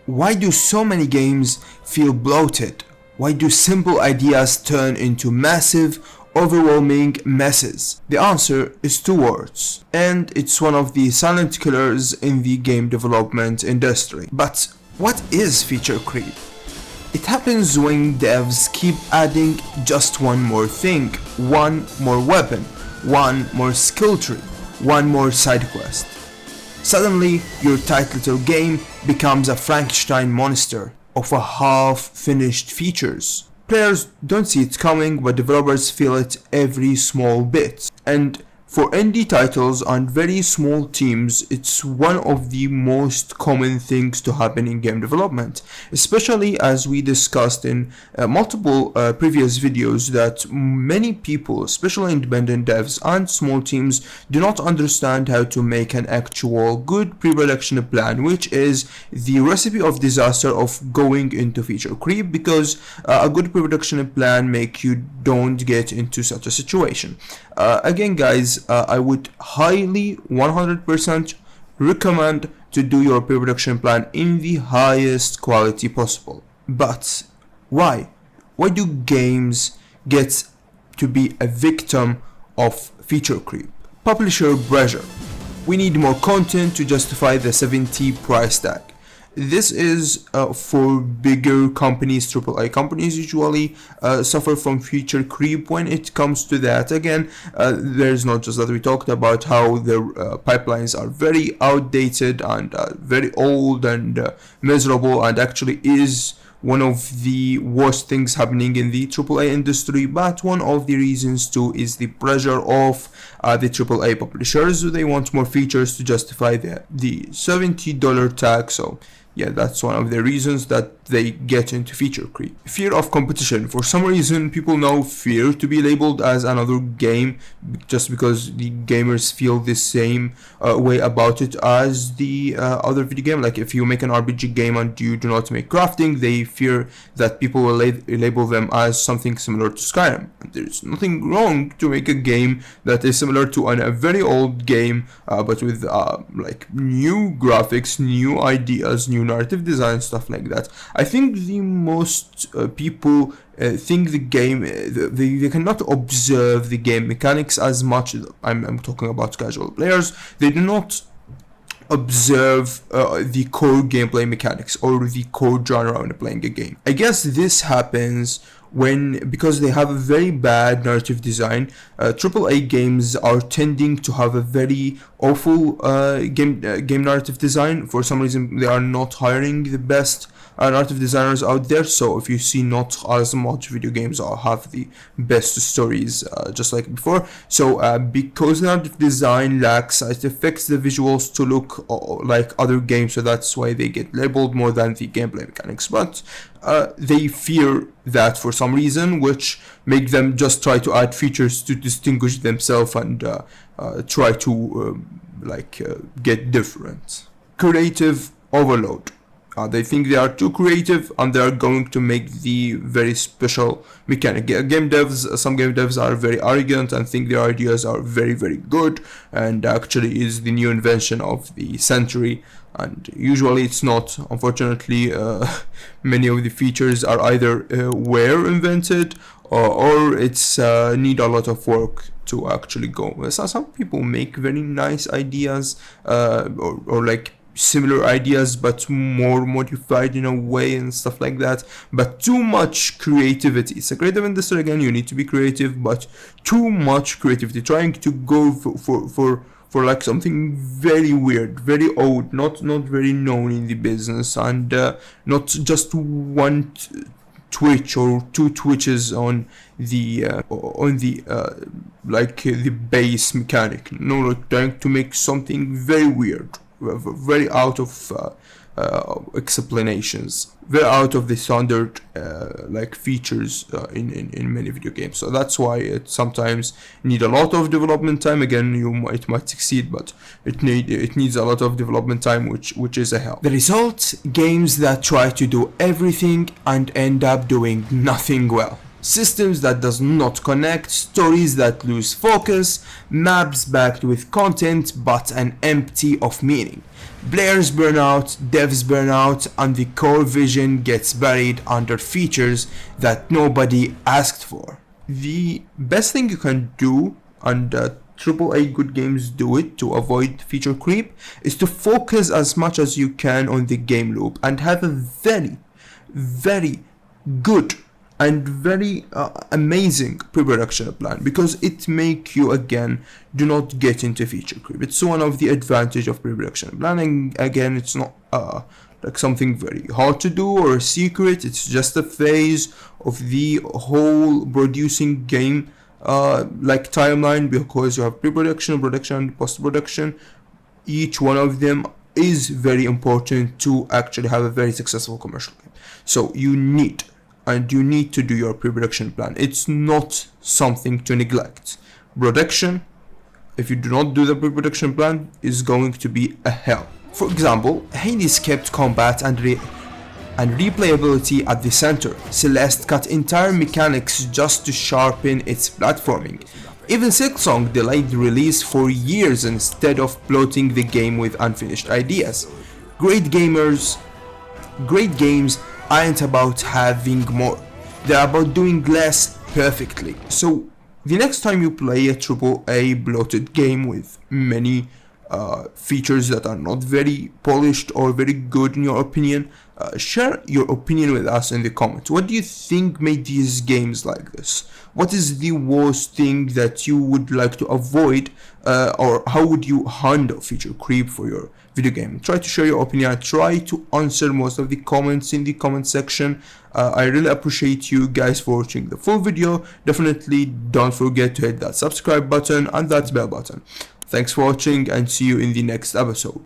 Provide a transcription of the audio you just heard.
why do so many games feel bloated? Why do simple ideas turn into massive, overwhelming messes? The answer is two words, and it's one of the silent killers in the game development industry. But what is feature creep? It happens when devs keep adding just one more thing, one more weapon, one more skill tree, one more side quest. Suddenly, your tight little game becomes a Frankenstein monster of a half-finished features. Players don't see it coming, but developers feel it every small bit. And for indie titles and very small teams, it's one of the most common things to happen in game development, especially as we discussed in multiple previous videos that many people, especially independent devs and small teams, do not understand how to make an actual good pre-production plan, which is the recipe of disaster of going into feature creep, because a good pre-production plan make you don't get into such a situation. Again guys, I would highly 100% recommend to do your pre-production plan in the highest quality possible. But why? Why do games get to be a victim of feature creep? Publisher pressure. We need more content to justify the $70 price tag. This is for bigger companies. AAA companies usually suffer from feature creep when it comes to that. Again, there's not just that we talked about how the pipelines are very outdated and very old and miserable, and actually is one of the worst things happening in the AAA industry. But one of the reasons too is the pressure of the AAA publishers. They want more features to justify the $70 tag. So yeah, that's one of the reasons that they get into feature creep. Fear of competition. For some reason, people now fear to be labeled as another game just because the gamers feel the same way about it as the other video game. Like if you make an RPG game and you do not make crafting, they fear that people will label them as something similar to Skyrim. And there's nothing wrong to make a game that is similar to a very old game, but with like new graphics, new ideas, new narrative design, stuff like that. I think the most people think the game, they cannot observe the game mechanics as much. I'm talking about casual players. They do not observe the core gameplay mechanics or the core genre when playing a game. I guess this happens because they have a very bad narrative design. AAA games are tending to have a very awful game narrative design. For some reason, they are not hiring the best narrative designers out there. So if you see, not as much video games have the best stories, just like before. So because narrative design lacks, it affects the visuals to look like other games. So that's why they get labeled more than the gameplay mechanics. But they fear that for some reason, which make them just try to add features to distinguish themselves and try to get different. Creative overload. They think they are too creative and they are going to make the very special mechanic. Some game devs are very arrogant and think their ideas are very, very good and actually is the new invention of the century. And usually it's not. Unfortunately, many of the features are either were invented or it's need a lot of work to actually go. So some people make very nice ideas or like similar ideas but more modified in a way and stuff like that, but too much creativity. It's a creative industry. Again, you need to be creative, but too much creativity, trying to go for like something very weird, very old, not very known in the business, and not just one twitch or two twitches on the like the base mechanic. No, like trying to make something very weird, very out of explanations, very out of the standard like features in many video games. So that's why it sometimes need a lot of development time. Again, it might succeed, but it needs a lot of development time, which is a hell. The result: games that try to do everything and end up doing nothing well. systems that does not connect, stories that lose focus, maps backed with content but an empty of meaning. Players burn out, devs burn out, and the core vision gets buried under features that nobody asked for. The best thing you can do, and AAA good games do it to avoid feature creep, is to focus as much as you can on the game loop and have a very good and very amazing pre-production plan, because it make you again do not get into feature creep. It's one of the advantage of pre-production planning. Again, it's not like something very hard to do or a secret. It's just a phase of the whole producing game like timeline, because you have pre-production, production, and post-production. Each one of them is very important to actually have a very successful commercial game. So you need to do your pre-production plan. It's not something to neglect. Production, if you do not do the pre-production plan, is going to be a hell. For example, Hades kept combat and replayability at the center. Celeste cut entire mechanics just to sharpen its platforming. Even Silksong delayed the release for years instead of bloating the game with unfinished ideas. Great games aren't about having more, they're about doing less perfectly. So the next time you play a AAA bloated game with many features that are not very polished or very good in your opinion, share your opinion with us in the comments. What do you think made these games like this? What is the worst thing that you would like to avoid, or how would you handle feature creep for your video game? Try to share your opinion. I try to answer most of the comments in the comment section. I really appreciate you guys for watching the full video. Definitely don't forget to hit that subscribe button and that bell button. Thanks for watching, and see you in the next episode.